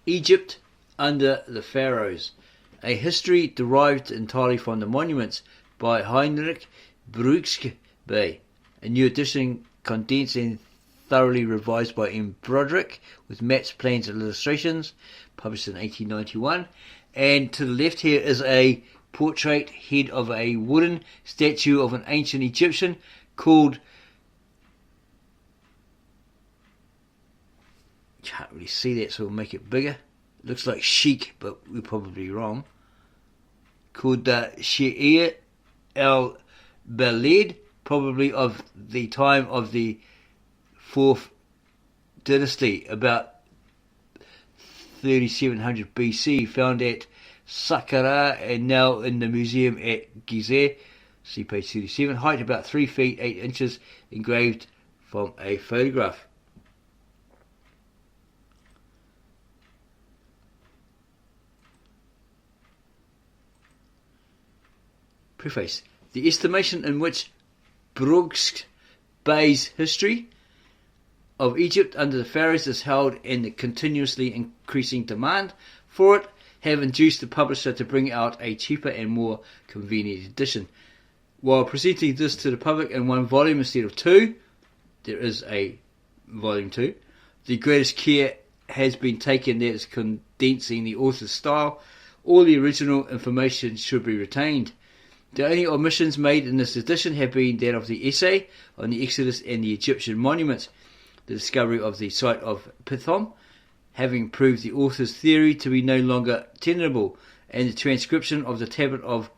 Egypt under the Pharaohs, a history derived entirely from the monuments by Heinrich Brugsch, a new edition condensed and thoroughly revised by M. Broderick, with maps, plans and illustrations, published in 1891. And to the left here is a portrait head of a wooden statue of an ancient Egyptian called, can't really see that, so we'll make it bigger. It looks like Sheik, but we're probably wrong. Called Sheir el-Baled, probably of the time of the 4th dynasty, about 3700 BC, found at Saqqara and now in the museum at Gizeh. See page 37. Height about 3 feet 8 inches, engraved from a photograph. Preface. The estimation in which Brugsch Bey's history of Egypt under the Pharaohs is held and the continuously increasing demand for it have induced the publisher to bring out a cheaper and more convenient edition. While presenting this to the public in one volume instead of two, there is a volume 2, the greatest care has been taken that is condensing the author's style. All the original information should be retained. The only omissions made in this edition have been that of the essay on the Exodus and the Egyptian monuments, the discovery of the site of Pithom, having proved the author's theory to be no longer tenable, and the transcription of the tablet of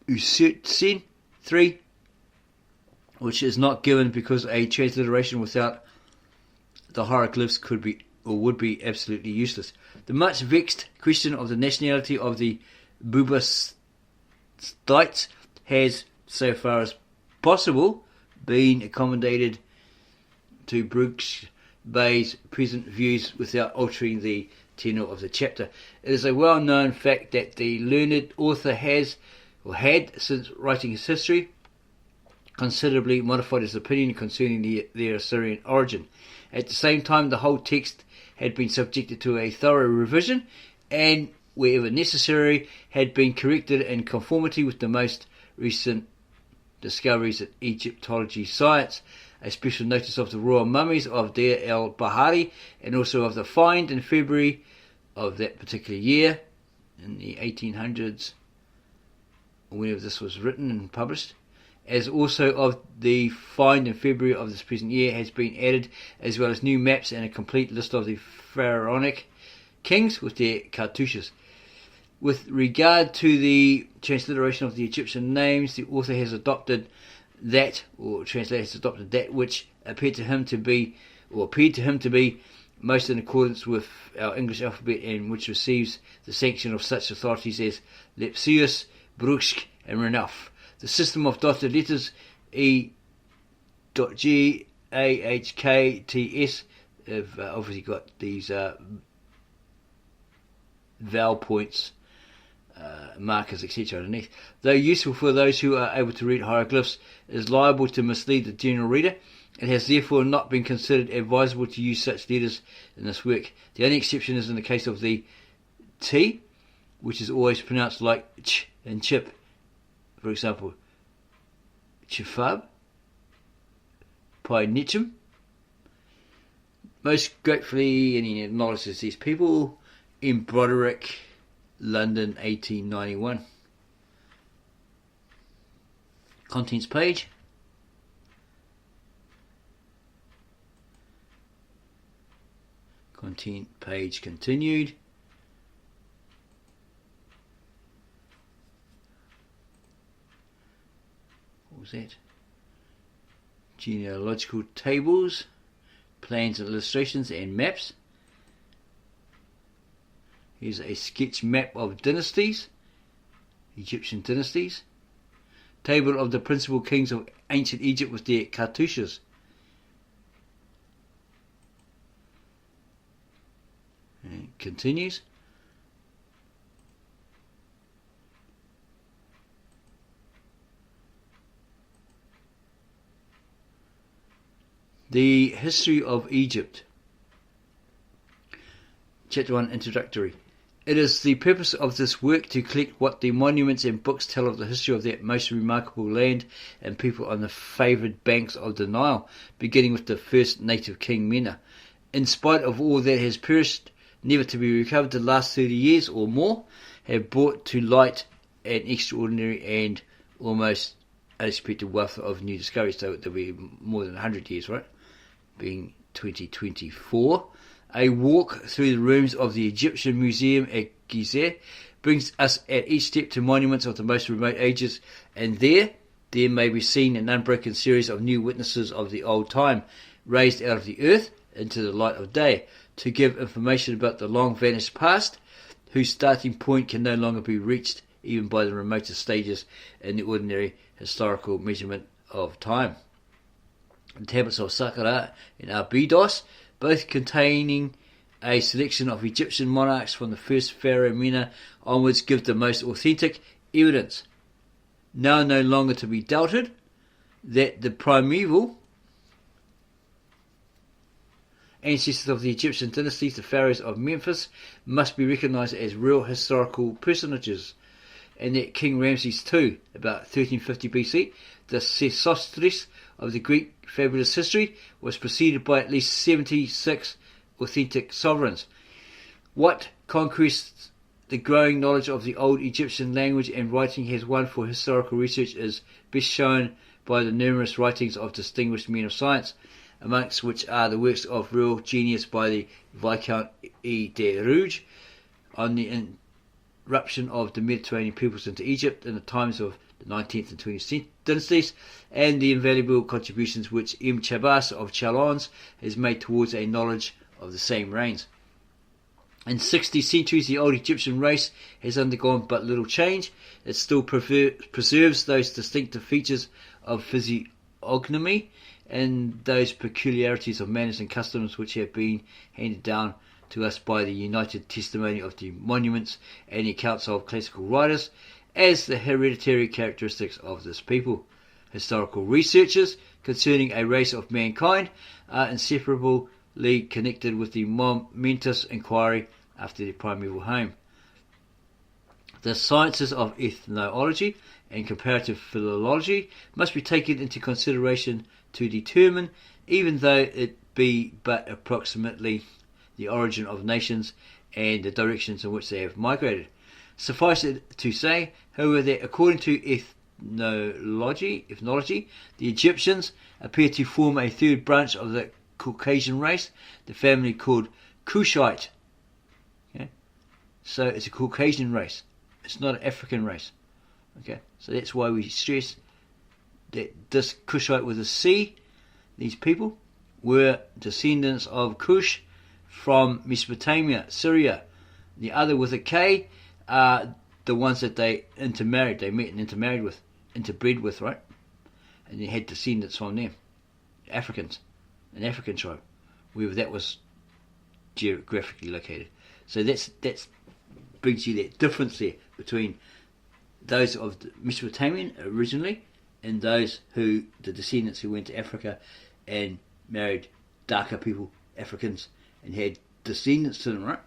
Usertsen 3, which is not given because a transliteration without the hieroglyphs could be or would be absolutely useless. The much vexed question of the nationality of the Bubastites has, so far as possible, been accommodated to Brugsch Bey's present views without altering the tenor of the chapter. It is a well-known fact that the learned author has, or had, since writing his history, considerably modified his opinion concerning their Assyrian origin. At the same time, the whole text had been subjected to a thorough revision, and wherever necessary, had been corrected in conformity with the most recent discoveries in Egyptology science. A special notice of the royal mummies of Deir el-Bahari, and also of the find in February of that particular year, in the 1800s, whenever this was written and published, as also of the find in February of this present year, has been added, as well as new maps and a complete list of the pharaonic kings with their cartouches. With regard to the transliteration of the Egyptian names, the author has adopted that, or translator has adopted that which appeared to him to be most in accordance with our English alphabet, and which receives the sanction of such authorities as Lepsius, Brugsch and Renouf. The system of dotted letters E.G, A, H, K, T, S have obviously got these vowel points, markers, etc. underneath. Though useful for those who are able to read hieroglyphs, it is liable to mislead the general reader. It has therefore not been considered advisable to use such letters in this work. The only exception is in the case of the T, which is always pronounced like ch and chip. For example, Chifab, Pi Nichum. Most gratefully, and he acknowledges these people, in Broderick, London, 1891. Contents page. Content page continued. What was that? Genealogical tables, plans and illustrations and maps. Here's a sketch map of dynasties, Egyptian dynasties. Table of the principal kings of ancient Egypt with their cartouches. And it continues. The history of Egypt. Chapter 1 Introductory. It is the purpose of this work to collect what the monuments and books tell of the history of that most remarkable land and people on the favoured banks of the Nile, beginning with the first native king Mena. In spite of all that has perished, never to be recovered, the last 30 years or more have brought to light an extraordinary and almost unexpected wealth of new discoveries. So there'll be more than 100 years, right? Being 2024. A walk through the rooms of the Egyptian Museum at Gizeh brings us at each step to monuments of the most remote ages, and there may be seen an unbroken series of new witnesses of the old time, raised out of the earth into the light of day, to give information about the long vanished past, whose starting point can no longer be reached even by the remotest stages in the ordinary historical measurement of time. The tablets of Saqqara and Abydos, both containing a selection of Egyptian monarchs from the first Pharaoh Mena onwards, give the most authentic evidence, now no longer to be doubted, that the primeval ancestors of the Egyptian dynasties, the Pharaohs of Memphis, must be recognised as real historical personages, and that King Ramses II, about 1350 BC, the Sesostris of the Greek fabulous history, was preceded by at least 76 authentic sovereigns. What conquests the growing knowledge of the old Egyptian language and writing has won for historical research is best shown by the numerous writings of distinguished men of science, amongst which are the works of real genius by the Viscount de Rouge on the irruption of the Mediterranean peoples into Egypt in the times of the 19th and 20th dynasties, and the invaluable contributions which M. Chabas of Chalons has made towards a knowledge of the same reigns. In 60 centuries, the old Egyptian race has undergone but little change. It still preserves those distinctive features of physiognomy and those peculiarities of manners and customs which have been handed down to us by the united testimony of the monuments and the accounts of classical writers as the hereditary characteristics of this people. Historical researchers concerning a race of mankind are inseparably connected with the momentous inquiry after their primeval home. The sciences of ethnology and comparative philology must be taken into consideration to determine, even though it be but approximately, the origin of nations and the directions in which they have migrated. Suffice it to say, however, that according to ethnology, the Egyptians appear to form a third branch of the Caucasian race, the family called Kushite. Okay? So it's a Caucasian race. It's not an African race. Okay, so that's why we stress that this Kushite with a C, these people, were descendants of Cush from Mesopotamia, Syria. The other with a K are the ones that they intermarried, they met and interbred with, right? And they had descendants from them, Africans, an African tribe, wherever that was geographically located. So that's brings you that difference there between those of the Mesopotamian originally and those the descendants who went to Africa and married darker people, Africans, and had descendants to them, right?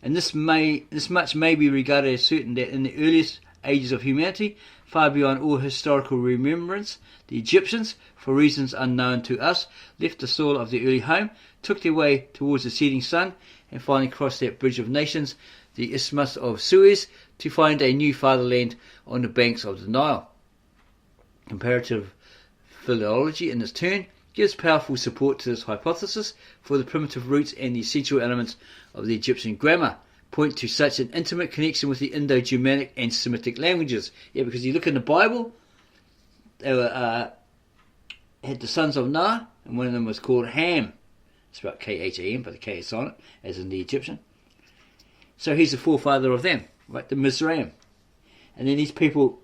And this much may be regarded as certain, that in the earliest ages of humanity, far beyond all historical remembrance, the Egyptians, for reasons unknown to us, left the soil of their early home, took their way towards the setting sun, and finally crossed that bridge of nations, the Isthmus of Suez, to find a new fatherland on the banks of the Nile. Comparative philology, in its turn, gives powerful support to this hypothesis, for the primitive roots and the essential elements of the Egyptian grammar point to such an intimate connection with the Indo-Germanic and Semitic languages. Yeah, because you look in the Bible, they were, had the sons of Noah, and one of them was called Ham. It's about K-H-A-M, but the K is silent, as in the Egyptian. So he's the forefather of them, right, the Mizraim. And then these people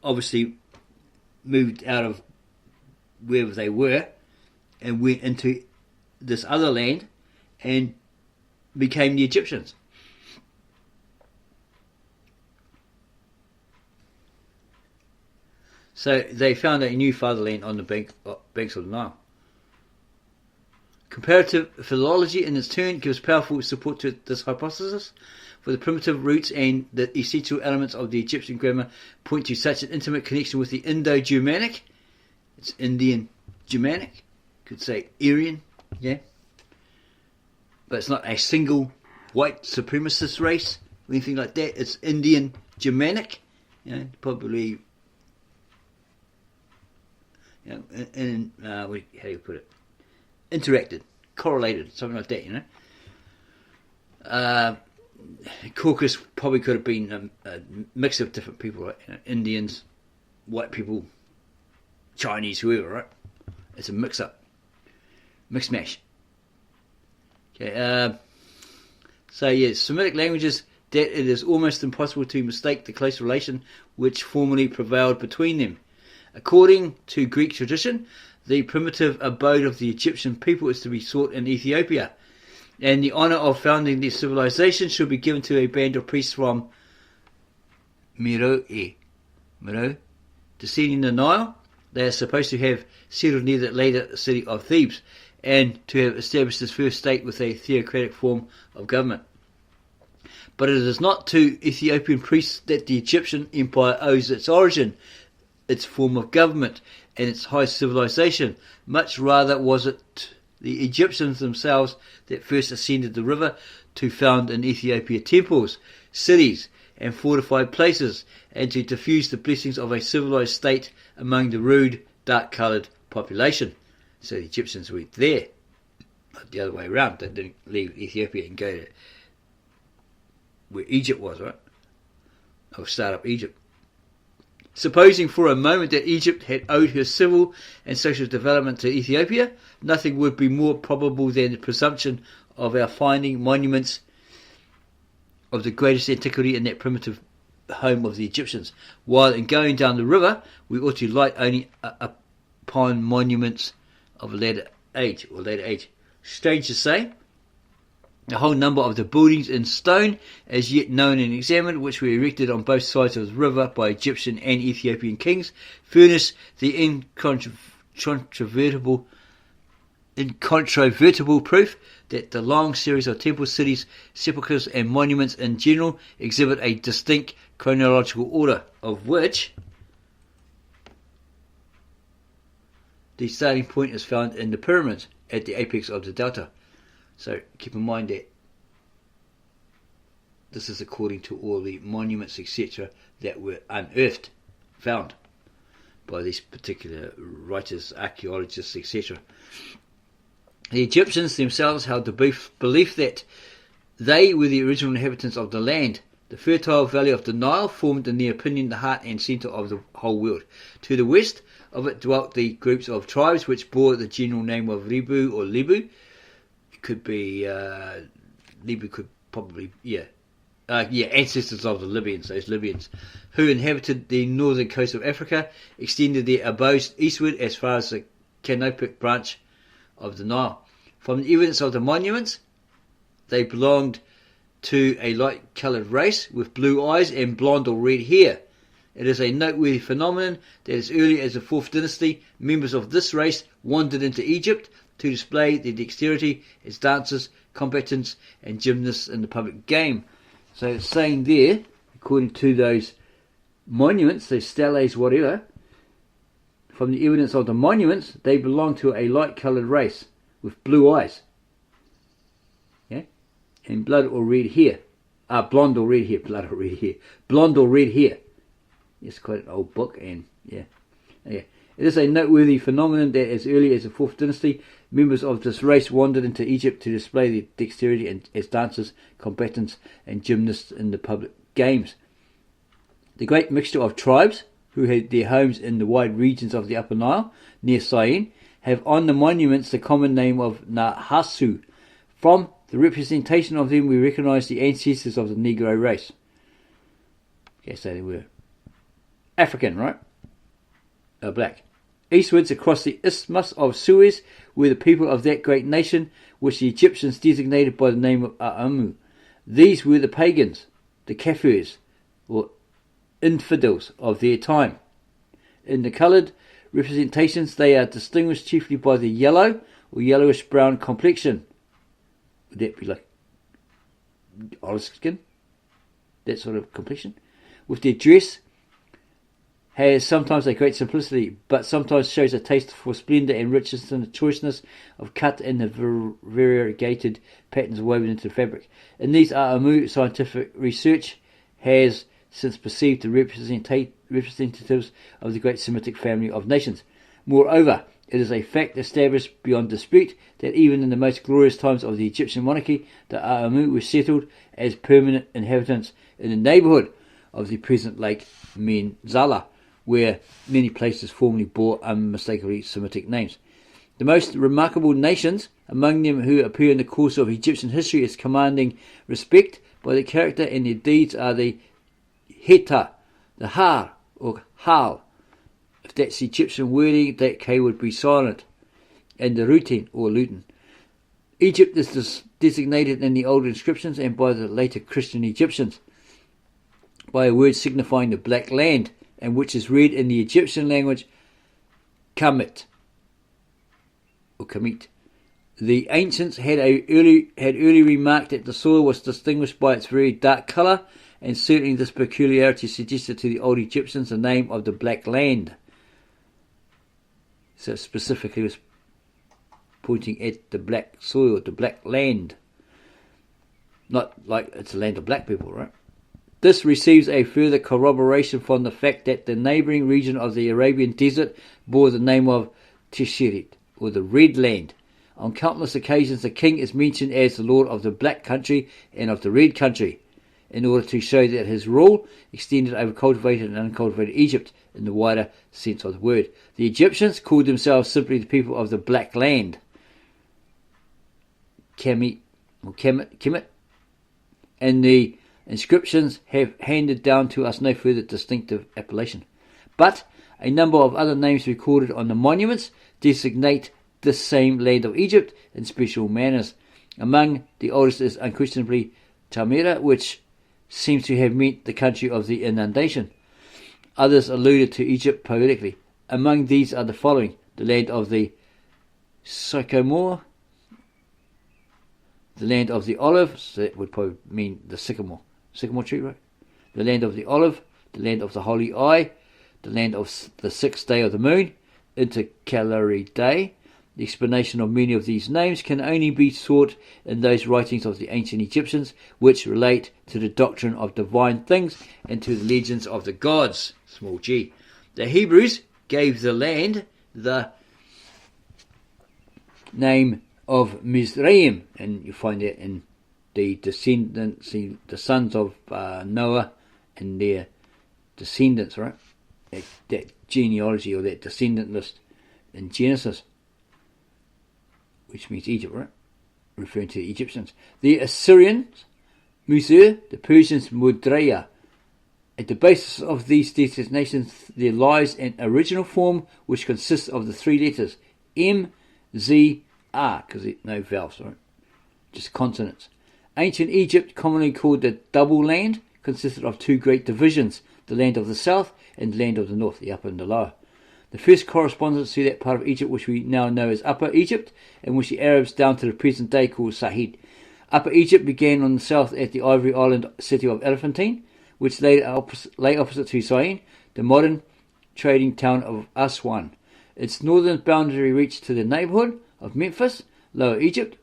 obviously moved out of wherever they were and went into this other land and became the Egyptians. So they found a new fatherland on the banks of the Nile. Comparative philology, in its turn, gives powerful support to this hypothesis, for the primitive roots and the essential elements of the Egyptian grammar point to such an intimate connection with the Indo-Germanic. It's Indian-Germanic. Could say Aryan, yeah. But it's not a single white supremacist race or anything like that. It's Indian-Germanic. You know, probably, you know, how do you put it? Interacted, correlated, something like that, you know. Caucus probably could have been a mix of different people, right? You know, Indians, white people, Chinese, whoever, right? It's a mix-up, mix-mash. Okay, so yeah, Semitic languages that it is almost impossible to mistake the close relation which formerly prevailed between them. According to Greek tradition, the primitive abode of the Egyptian people is to be sought in Ethiopia, and the honour of founding their civilization should be given to a band of priests from Meroe, descending the Nile. They are supposed to have settled near the later city of Thebes, and to have established this first state with a theocratic form of government. But it is not to Ethiopian priests that the Egyptian empire owes its origin, its form of government, and its high civilization. Much rather was it the Egyptians themselves that first ascended the river to found in Ethiopia temples, cities, and fortified places, and to diffuse the blessings of a civilized state among the rude, dark-coloured population. So the Egyptians went there, not the other way around. They didn't leave Ethiopia and go to where Egypt was, right? Or start up Egypt. Supposing for a moment that Egypt had owed her civil and social development to Ethiopia, nothing would be more probable than the presumption of our finding monuments of the greatest antiquity in that primitive home of the Egyptians, while in going down the river we ought to light only upon monuments of a later age. Strange to say, the whole number of the buildings in stone as yet known and examined, which were erected on both sides of the river by Egyptian and Ethiopian kings, furnish the incontrovertible proof that the long series of temples, cities, sepulchres and monuments in general exhibit a distinct chronological order, of which the starting point is found in the pyramids at the apex of the delta. So keep in mind that this is according to all the monuments, etc., that were unearthed, found by these particular writers, archaeologists, etc. The Egyptians themselves held the belief that they were the original inhabitants of the land. The fertile valley of the Nile formed, in their opinion, the heart and centre of the whole world. To the west of it dwelt the groups of tribes which bore the general name of Rebu or Libu. It could be Libu, could probably ancestors of the Libyans, those Libyans, who inhabited the northern coast of Africa, extended their abodes eastward as far as the canopic branch of the Nile. From the evidence of the monuments, they belonged to a light-coloured race with blue eyes and blonde or red hair. It is a noteworthy phenomenon that as early as the 4th dynasty, members of this race wandered into Egypt to display their dexterity as dancers, combatants and gymnasts in the public game. So it's saying there, according to those monuments, those steles, whatever, from the evidence of the monuments, they belong to a light-coloured race with blue eyes, yeah, and blood or red hair. Blonde or red hair, blood or red hair, blonde or red hair. It's quite an old book, and yeah. It is a noteworthy phenomenon that as early as the 4th dynasty, members of this race wandered into Egypt to display their dexterity as dancers, combatants and gymnasts in the public games. The great mixture of tribes, who had their homes in the wide regions of the Upper Nile, near Syene, have on the monuments the common name of Nahasu. From the representation of them we recognise the ancestors of the Negro race. Okay, so they were African, right? Black. Eastwards across the Isthmus of Suez were the people of that great nation which the Egyptians designated by the name of Aamu. These were the pagans, the Kafirs, or infidels of their time. In the coloured representations they are distinguished chiefly by the yellow or yellowish brown complexion. Would that be like olive skin? That sort of complexion. With their dress, has sometimes a great simplicity, but sometimes shows a taste for splendour and richness and the choiceness of cut and the variegated patterns woven into the fabric. In these A'amu, scientific research has since perceived the representatives of the great Semitic family of nations. Moreover, it is a fact established beyond dispute that even in the most glorious times of the Egyptian monarchy, the A'amu were settled as permanent inhabitants in the neighbourhood of the present Lake Menzala, where many places formerly bore unmistakably Semitic names. The most remarkable nations among them who appear in the course of Egyptian history as commanding respect by their character and their deeds are the Heta, the Har, or Hal. If that's Egyptian wording, that K would be silent, and the Rutin, or Lutin. Egypt is designated in the old inscriptions and by the later Christian Egyptians by a word signifying the Black Land, and which is read in the Egyptian language Kamit, or Kamit. The ancients had early remarked that the soil was distinguished by its very dark colour, and certainly this peculiarity suggested to the old Egyptians the name of the Black Land. So specifically was pointing at the black soil, the Black Land. Not like it's a land of black people, right? This receives a further corroboration from the fact that the neighbouring region of the Arabian desert bore the name of Tishirit, or the Red Land. On countless occasions the king is mentioned as the lord of the Black Country and of the Red Country, in order to show that his rule extended over cultivated and uncultivated Egypt in the wider sense of the word. The Egyptians called themselves simply the people of the Black Land, Kemet, and the inscriptions have handed down to us no further distinctive appellation. But a number of other names recorded on the monuments designate this same land of Egypt in special manners. Among the oldest is unquestionably Tamira, which seems to have meant the country of the inundation. Others alluded to Egypt poetically. Among these are the following: the land of the sycamore, the land of the olive, so that would probably mean the sycamore tree, right? The land of the olive, the land of the holy eye, the land of the sixth day of the moon, intercalary day. The explanation of many of these names can only be sought in those writings of the ancient Egyptians which relate to the doctrine of divine things and to the legends of the gods, small g. The Hebrews gave the land the name of Mizraim, and you find that in the descendants, the sons of Noah and their descendants, right? That genealogy or that descendant list in Genesis, which means Egypt, right? Referring to the Egyptians. The Assyrians, Musur, the Persians, Mudreya. At the basis of these designations there lies an original form which consists of the three letters M, Z, R, because no vowels, right? Just consonants. Ancient Egypt, commonly called the Double Land, consisted of two great divisions, the land of the south and the land of the north, the upper and the lower. The first corresponds to that part of Egypt which we now know as Upper Egypt, and which the Arabs down to the present day call Sahid. Upper Egypt began on the south at the Ivory Island city of Elephantine, which lay opposite to Syene, the modern trading town of Aswan. Its northern boundary reached to the neighbourhood of Memphis. Lower Egypt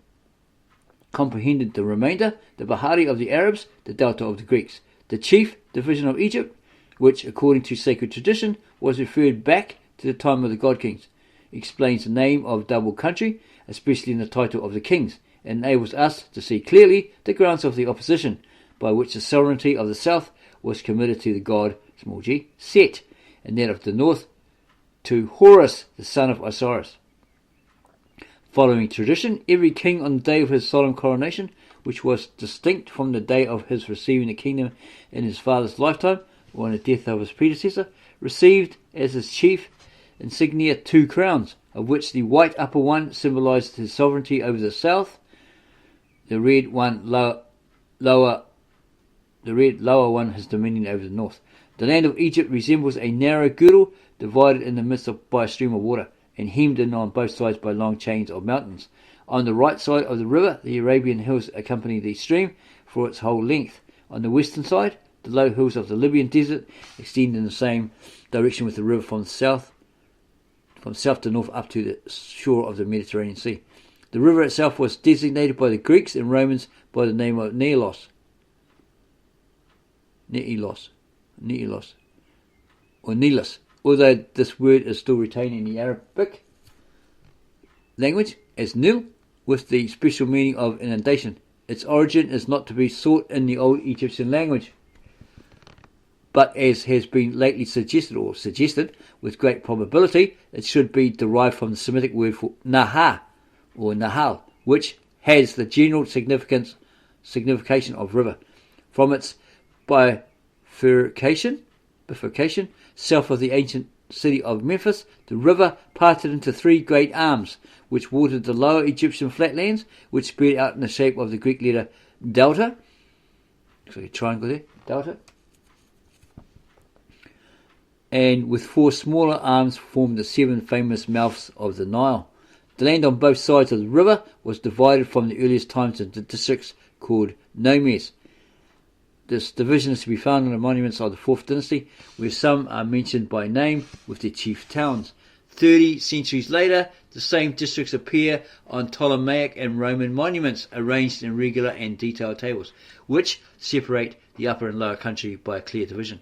comprehended the remainder, the Bahari of the Arabs, the Delta of the Greeks. The chief division of Egypt, which according to sacred tradition was referred back to the time of the God Kings, explains the name of double country, especially in the title of the kings, and enables us to see clearly the grounds of the opposition, by which the sovereignty of the south was committed to the god, small g, Set, and that of the north to Horus, the son of Osiris. Following tradition, every king on the day of his solemn coronation, which was distinct from the day of his receiving the kingdom in his father's lifetime, or on the death of his predecessor, received as his chief insignia two crowns, of which the white upper one symbolized his sovereignty over the south, the red lower one his dominion over the north. The land of Egypt resembles a narrow girdle divided in the midst by a stream of water. and hemmed in on both sides by long chains of mountains. On the right side of the river, the Arabian hills accompany the stream for its whole length. On the western side, the low hills of the Libyan desert extend in the same direction with the river from south to north up to the shore of the Mediterranean Sea. The river itself was designated by the Greeks and Romans by the name of Nilos, or Nilus, although this word is still retained in the Arabic language as Nil, with the special meaning of inundation. Its origin is not to be sought in the Old Egyptian language, but as has been lately suggested with great probability, it should be derived from the Semitic word for Naha, or Nahal, which has the general signification of river. From its bifurcation south of the ancient city of Memphis, the river parted into three great arms, which watered the lower Egyptian flatlands, which spread out in the shape of the Greek letter delta. Looks like a triangle there, delta. And with four smaller arms formed the seven famous mouths of the Nile. The land on both sides of the river was divided from the earliest times into districts called nomes. This division is to be found in the monuments of the 4th dynasty, where some are mentioned by name with their chief towns. 30 centuries later, the same districts appear on Ptolemaic and Roman monuments, arranged in regular and detailed tables, which separate the upper and lower country by a clear division.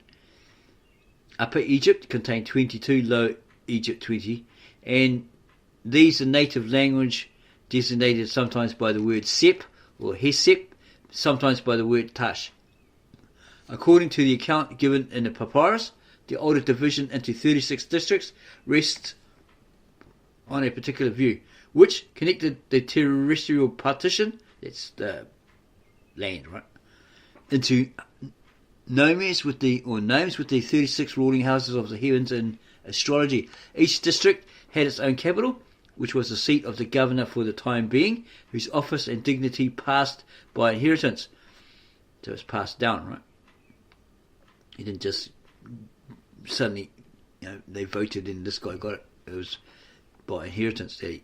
Upper Egypt contained 22, Lower Egypt 20, and these are native language designated sometimes by the word Sep or Hesep, sometimes by the word Tash. According to the account given in the papyrus, the older division into 36 districts rests on a particular view, which connected the terrestrial partition, that's the land, right, into nomes with the 36 ruling houses of the heavens in astrology. Each district had its own capital, which was the seat of the governor for the time being, whose office and dignity passed by inheritance. So it's passed down, right? He didn't just suddenly, they voted and this guy got it. It was by inheritance that he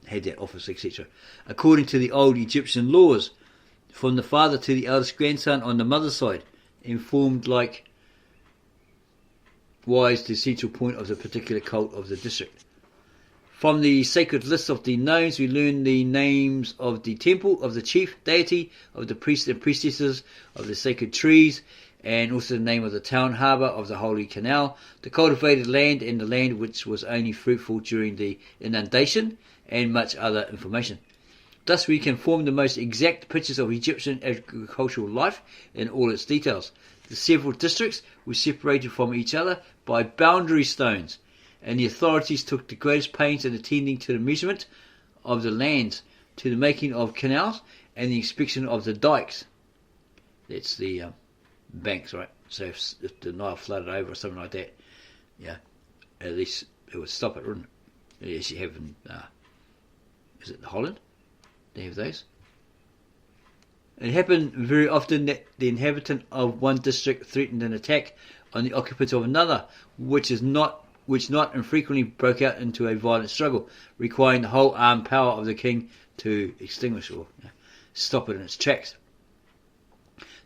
had that office, etc. According to the old Egyptian laws, from the father to the eldest grandson on the mother's side, informed like wise the central point of the particular cult of the district. From the sacred list of the nomes, we learn the names of the temple, of the chief deity, of the priests and priestesses, of the sacred trees, and also the name of the town harbour, of the holy canal, the cultivated land, and the land which was only fruitful during the inundation, and much other information. Thus we can form the most exact pictures of Egyptian agricultural life in all its details. The several districts were separated from each other by boundary stones, and the authorities took the greatest pains in attending to the measurement of the lands, to the making of canals, and the inspection of the dikes. That's the banks, right? So if the Nile flooded over or something like that, at least it would stop it, wouldn't it? As you have in, is it Holland? They have those. It happened very often that the inhabitant of one district threatened an attack on the occupants of another, which not infrequently broke out into a violent struggle, requiring the whole armed power of the king to extinguish or stop it in its tracks.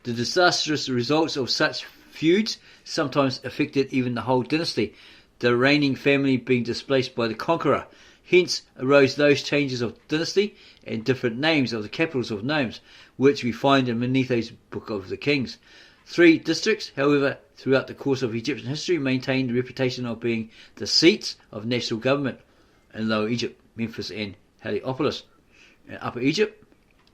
The disastrous results of such feuds sometimes affected even the whole dynasty, the reigning family being displaced by the conqueror. Hence arose those changes of dynasty and different names of the capitals of nomes, which we find in Manetho's Book of the Kings. 3 districts, however, throughout the course of Egyptian history, maintained the reputation of being the seats of national government in Lower Egypt, Memphis and Heliopolis. In Upper Egypt,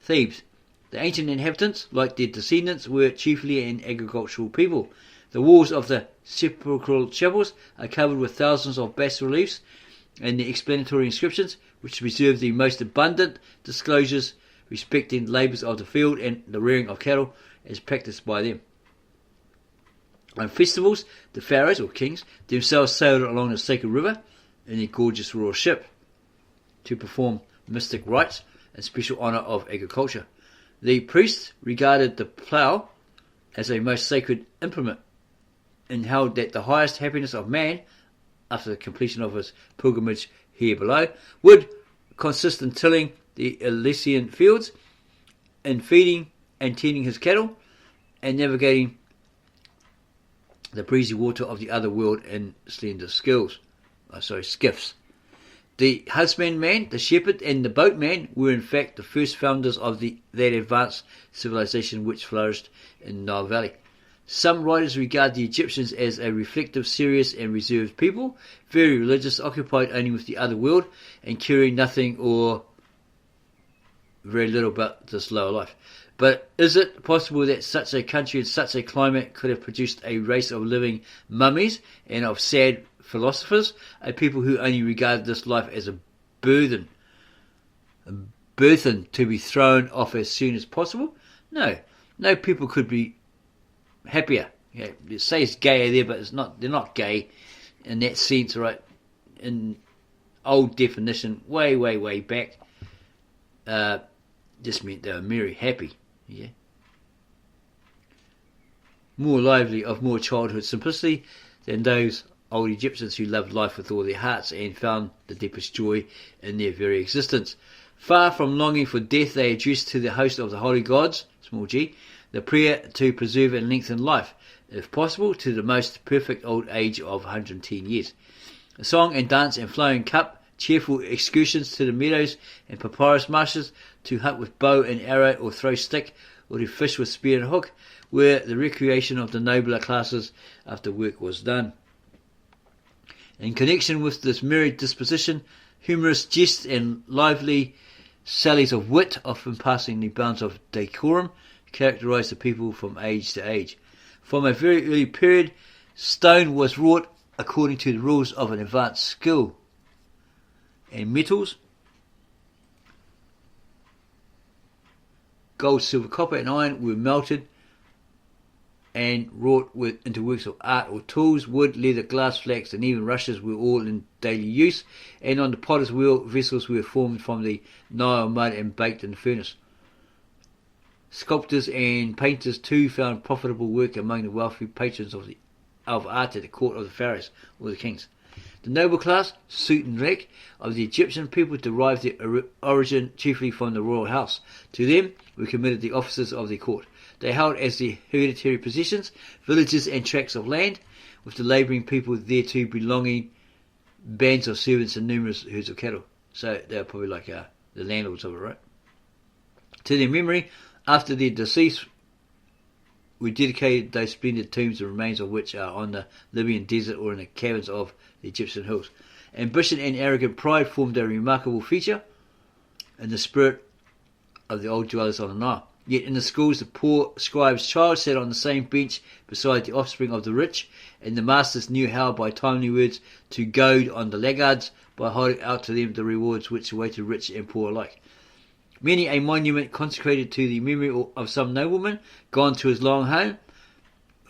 Thebes. The ancient inhabitants, like their descendants, were chiefly an agricultural people. The walls of the sepulchral chapels are covered with thousands of bas-reliefs and the explanatory inscriptions, which preserve the most abundant disclosures respecting the labours of the field and the rearing of cattle as practised by them. On festivals, the pharaohs, or kings, themselves sailed along the sacred river in their gorgeous royal ship to perform mystic rites and special honour of agriculture. The priests regarded the plough as a most sacred implement and held that the highest happiness of man, after the completion of his pilgrimage here below, would consist in tilling the Elysian fields, in feeding and tending his cattle, and navigating the breezy water of the other world in slender skiffs. The husbandman, the shepherd, and the boatman were in fact the first founders of that advanced civilization which flourished in the Nile Valley. Some writers regard the Egyptians as a reflective, serious, and reserved people, very religious, occupied only with the other world, and caring nothing or very little about this lower life. But is it possible that such a country and such a climate could have produced a race of living mummies and of sad philosophers, a people who only regarded this life as a burthen to be thrown off as soon as possible? No people could be happier. They say it's gayer there, but it's not. They're not gay in that sense, right? In old definition, way back, just meant they were merry, happy. Yeah. More lively, of more childhood simplicity than those old Egyptians who loved life with all their hearts and found the deepest joy in their very existence. Far from longing for death, they addressed to the host of the holy gods, small g, the prayer to preserve and lengthen life, if possible, to the most perfect old age of 110 years. A song and dance and flowing cup, cheerful excursions to the meadows and papyrus marshes, to hunt with bow and arrow or throw stick, or to fish with spear and hook, were the recreation of the nobler classes after work was done. In connection with this merry disposition, humorous jests and lively sallies of wit, often passing the bounds of decorum, characterised the people from age to age. From a very early period, stone was wrought according to the rules of an advanced skill, and metals, gold, silver, copper, and iron were melted and wrought into works of art or tools. Wood, leather, glass, flax, and even rushes were all in daily use, and on the potter's wheel, vessels were formed from the Nile mud and baked in the furnace. Sculptors and painters too found profitable work among the wealthy patrons of art at the court of the Pharaohs or the kings. The noble class, suit and rank, of the Egyptian people derived their origin chiefly from the royal house. To them were committed the offices of the court. They held as their hereditary possessions villages and tracts of land, with the labouring people thereto belonging bands of servants and numerous herds of cattle. So they were probably like the landlords of it, right? To their memory, after their decease, were dedicated those splendid tombs, the remains of which are on the Libyan desert or in the caverns of the Egyptian hills. Ambition and arrogant pride formed a remarkable feature in the spirit of the old dwellers on the Nile. Yet in the schools, the poor scribe's child sat on the same bench beside the offspring of the rich, and the masters knew how by timely words to goad on the laggards by holding out to them the rewards which awaited rich and poor alike. Many a monument consecrated to the memory of some nobleman gone to his long home,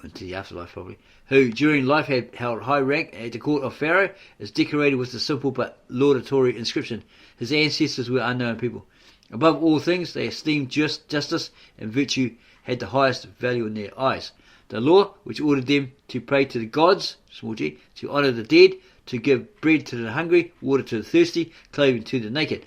into the afterlife probably, who during life had held high rank at the court of Pharaoh, is decorated with the simple but laudatory inscription, "His ancestors were unknown people. Above all things, they esteemed justice and virtue had the highest value in their eyes. The law, which ordered them to pray to the gods, small g, to honour the dead, to give bread to the hungry, water to the thirsty, clothing to the naked,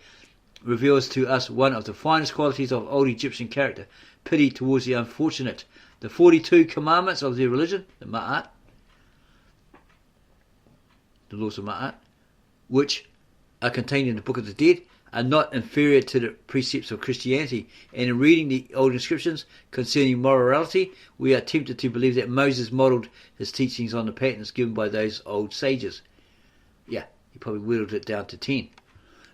reveals to us one of the finest qualities of old Egyptian character, pity towards the unfortunate. The 42 commandments of their religion, the Ma'at, the laws of Ma'at, which are contained in the Book of the Dead, are not inferior to the precepts of Christianity, and in reading the old inscriptions concerning morality, we are tempted to believe that Moses modelled his teachings on the patterns given by those old sages. Yeah, he probably whittled it down to 10.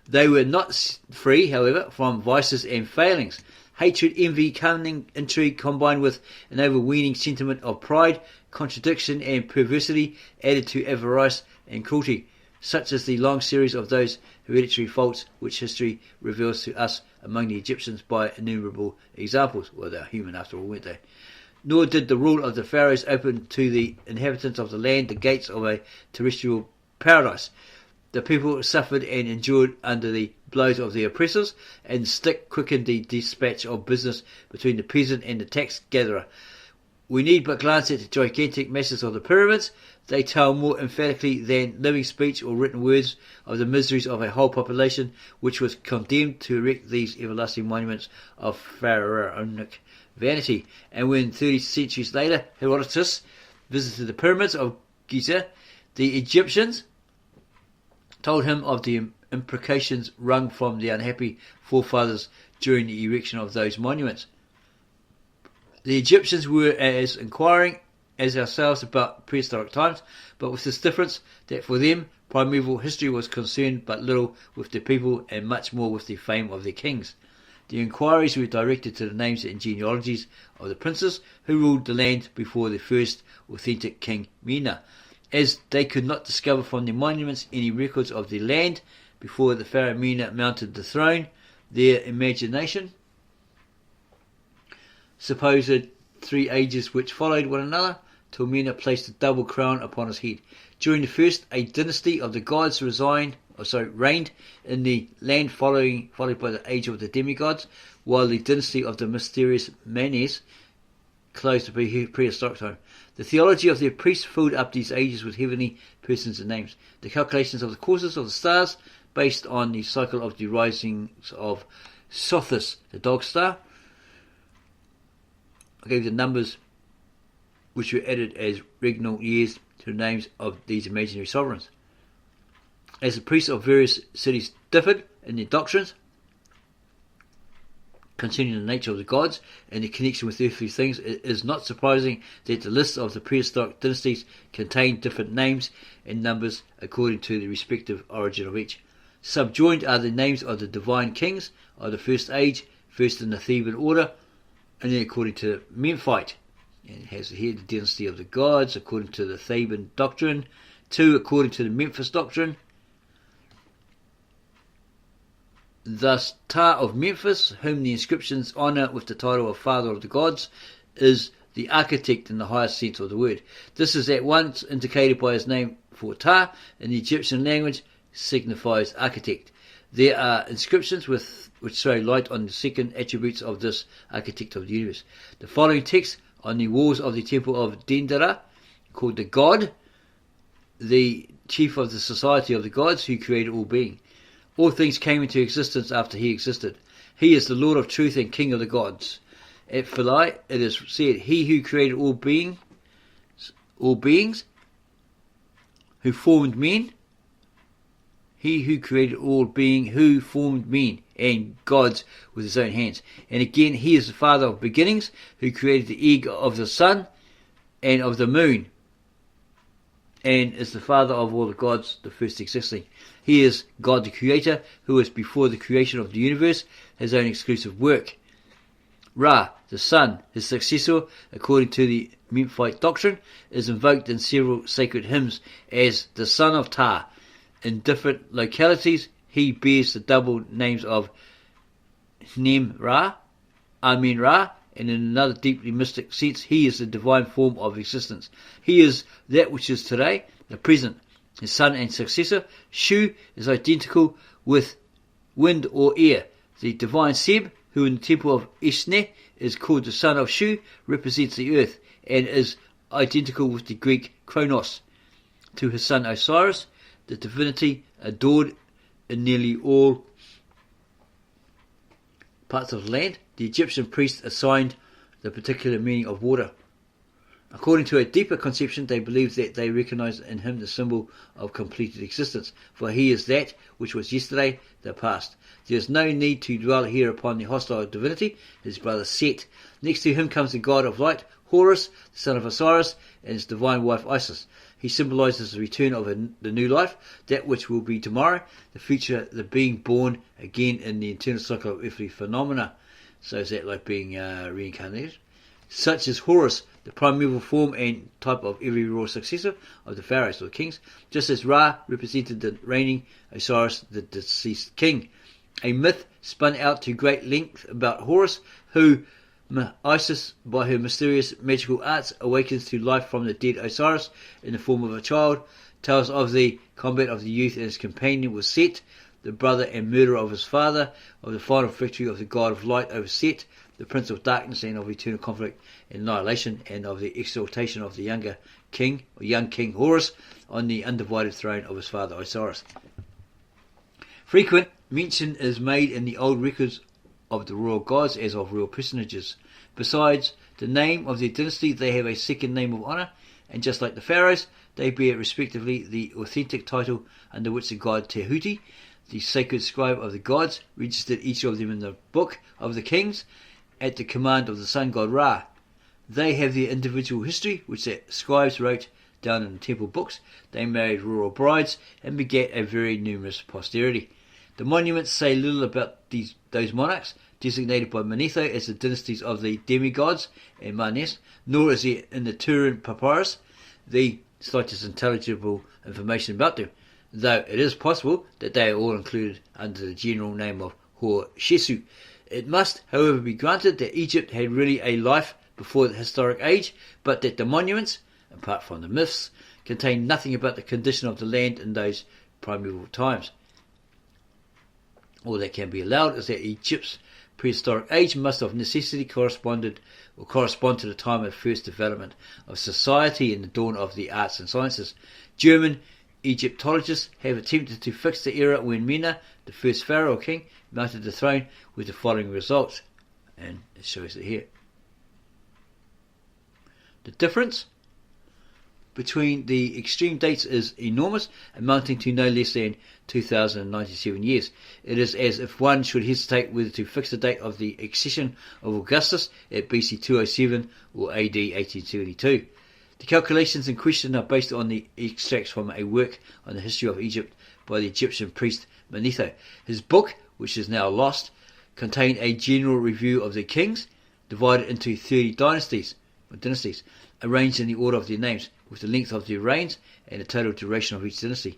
They were not free, however, from vices and failings. Hatred, envy, cunning, intrigue, combined with an overweening sentiment of pride, contradiction, and perversity, added to avarice and cruelty, such as the long series of those hereditary faults which history reveals to us among the Egyptians by innumerable examples. Well, they're human after all, weren't they? Nor did the rule of the Pharaohs open to the inhabitants of the land the gates of a terrestrial paradise. The people suffered and endured under the blows of their oppressors, and stick quickened the dispatch of business between the peasant and the tax gatherer, We need but glance at the gigantic masses of the pyramids. They tell more emphatically than living speech or written words of the miseries of a whole population which was condemned to erect these everlasting monuments of pharaonic vanity. And when 30 centuries later Herodotus visited the pyramids of Giza, the Egyptians told him of the imprecations wrung from the unhappy forefathers during the erection of those monuments. The Egyptians were as inquiring as ourselves about prehistoric times, but with this difference that for them primeval history was concerned but little with the people and much more with the fame of their kings. The inquiries were directed to the names and genealogies of the princes who ruled the land before the first authentic king Mena. As they could not discover from the monuments any records of the land before the pharaoh Mena mounted the throne, their imagination supposed 3 ages which followed one another till Mena placed a double crown upon his head. During the first, a dynasty of the gods reigned in the land, followed by the age of the demigods, while the dynasty of the mysterious Manes closed the prehistoric time. The theology of their priests filled up these ages with heavenly persons and names. The calculations of the courses of the stars, based on the cycle of the risings of Sothis, the dog star, gave the numbers which were added as regnal years to the names of these imaginary sovereigns. As the priests of various cities differed in their doctrines concerning the nature of the gods and their connection with earthly things, it is not surprising that the lists of the prehistoric dynasties contain different names and numbers according to the respective origin of each. Subjoined are the names of the divine kings of the first age, first in the Theban order, and then according to Memphite. And it has here the dynasty of the gods according to the Theban doctrine, 2 according to the Memphis doctrine. Thus Ptah of Memphis, whom the inscriptions honour with the title of Father of the Gods, is the architect in the highest sense of the word. This is at once indicated by his name, for Ptah in the Egyptian language signifies architect. There are inscriptions which throw light on the second attributes of this architect of the universe. The following text on the walls of the temple of Dendera, called the God, the chief of the society of the gods who created all being. All things came into existence after he existed. He is the Lord of truth and King of the gods. At Philae it is said, he who created all beings, who formed men, he who created all being, who formed men and gods with his own hands. And again, he is the father of beginnings, who created the egg of the sun and of the moon, and is the father of all the gods, the first existing. He is God the Creator, who is before the creation of the universe, his own exclusive work. Ra, the sun, his successor, according to the Memphite doctrine, is invoked in several sacred hymns as the son of Ptah. In different localities, he bears the double names of Nem Ra, Amen Ra, and in another deeply mystic sense, he is the divine form of existence. He is that which is today, the present. His son and successor, Shu, is identical with wind or air. The divine Seb, who in the temple of Esne is called the son of Shu, represents the earth, and is identical with the Greek Kronos. To his son Osiris, the divinity adored in nearly all parts of the land, the Egyptian priests assigned the particular meaning of water. According to a deeper conception, they believed that they recognized in him the symbol of completed existence, for he is that which was yesterday, the past. There is no need to dwell here upon the hostile divinity, his brother Set. Next to him comes the god of light, Horus, the son of Osiris, and his divine wife Isis. He symbolizes the return of the new life, that which will be tomorrow, the future, the being born again in the eternal cycle of earthly phenomena. So is that like being reincarnated? Such is Horus, the primeval form and type of every royal successor of the pharaohs or the kings, just as Ra represented the reigning Osiris, the deceased king. A myth spun out to great length about Horus, who Isis, by her mysterious magical arts, awakens to life from the dead Osiris in the form of a child, tells of the combat of the youth and his companion with Set, the brother and murderer of his father, of the final victory of the god of light over Set, the Prince of Darkness and of eternal conflict and annihilation, and of the exaltation of the young King Horus on the undivided throne of his father Osiris. Frequent mention is made in the old records of the royal gods as of real personages. Besides the name of their dynasty, they have a second name of honour, and just like the pharaohs, they bear respectively the authentic title under which the god Tehuti, the sacred scribe of the gods, registered each of them in the book of the kings at the command of the sun god Ra. They have their individual history, which the scribes wrote down in the temple books. They married royal brides and begat a very numerous posterity. The monuments say little about those monarchs, designated by Manetho as the dynasties of the demigods and Manes, nor is there in the Turin Papyrus the slightest intelligible information about them, though it is possible that they are all included under the general name of Hor-Shesu. It must, however, be granted that Egypt had really a life before the historic age, but that the monuments, apart from the myths, contain nothing about the condition of the land in those primeval times. All that can be allowed is that Egypt's prehistoric age must of necessity correspond to the time of first development of society and the dawn of the arts and sciences. German Egyptologists have attempted to fix the era when Mena, the first pharaoh king, mounted the throne with the following results, and it shows it here. The difference between the extreme dates is enormous, amounting to no less than 2,097 years. It is as if one should hesitate whether to fix the date of the accession of Augustus at BC 207 or AD 1872. The calculations in question are based on the extracts from a work on the history of Egypt by the Egyptian priest Manetho. His book, which is now lost, contained a general review of the kings, divided into 30 dynasties, arranged in the order of their names, with the length of their reigns and the total duration of each dynasty.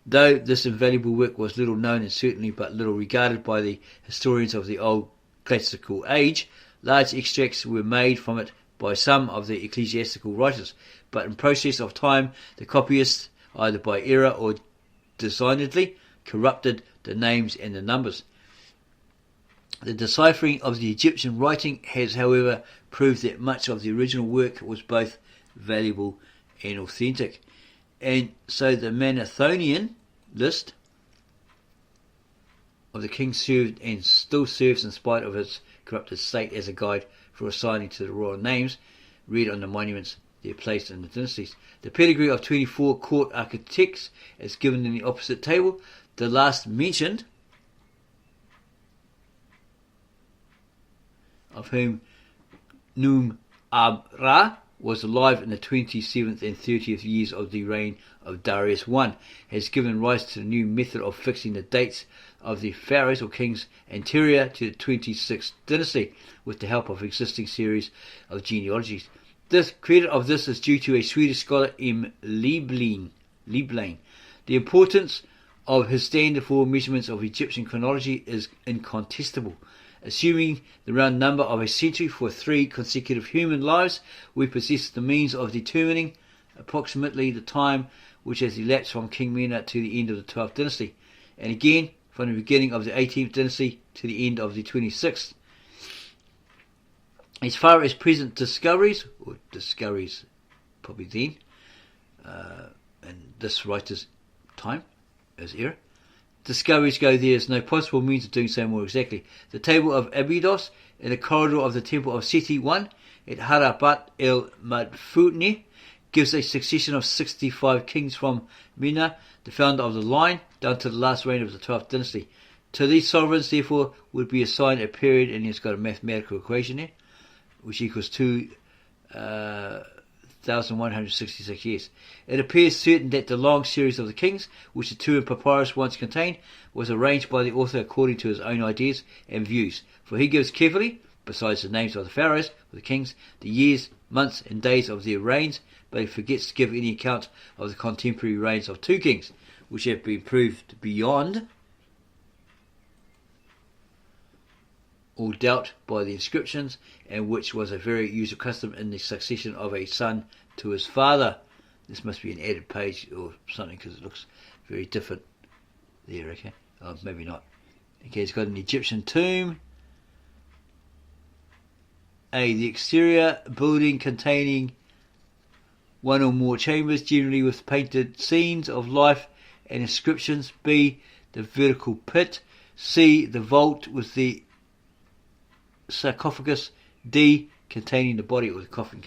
Though this invaluable work was little known and certainly but little regarded by the historians of the old classical age, large extracts were made from it by some of the ecclesiastical writers, but in process of time the copyists, either by error or designedly, corrupted the names and the numbers. The deciphering of the Egyptian writing has, however, proved that much of the original work was both valuable and authentic, and so the Manethonian list of the kings served and still serves, in spite of its corrupted state, as a guide for assigning to the royal names read on the monuments they are placed in the dynasties. The pedigree of 24 court architects is given in the opposite table. The last mentioned, of whom Num-Ab-Ra was alive in the 27th and 30th years of the reign of Darius I, has given rise to the new method of fixing the dates of the pharaohs or kings anterior to the 26th dynasty, with the help of existing series of genealogies. The credit of this is due to a Swedish scholar, M. Lieblein. The importance of his standard for measurements of Egyptian chronology is incontestable. Assuming the round number of a century for 3 consecutive human lives, we possess the means of determining approximately the time which has elapsed from King Mena to the end of the 12th dynasty, and again from the beginning of the 18th dynasty to the end of the 26th. As far as present discoveries probably then, and this writer's time as era, discoveries go, there is no possible means of doing so more exactly. The table of Abydos in the corridor of the temple of Seti I at Harabat el Madfutni gives a succession of 65 kings from Mena, the founder of the line, down to the last reign of the 12th dynasty. To these sovereigns, therefore, would be assigned a period, and he's got a mathematical equation here, which equals 2,166 years. It appears certain that the long series of the kings, which the Turin Papyrus once contained, was arranged by the author according to his own ideas and views, for he gives carefully, besides the names of the pharaohs or the kings, the years, months and days of their reigns, but he forgets to give any account of the contemporary reigns of 2 kings, which have been proved beyond all doubt by the inscriptions, and which was a very usual custom in the succession of a son to his father. This must be an added page or something, because it looks very different there, okay? Oh, maybe not. Okay, it's got an Egyptian tomb. A. The exterior building containing one or more chambers, generally with painted scenes of life and inscriptions. B. The vertical pit. C. The vault with the sarcophagus. D. Containing the body or the coffin.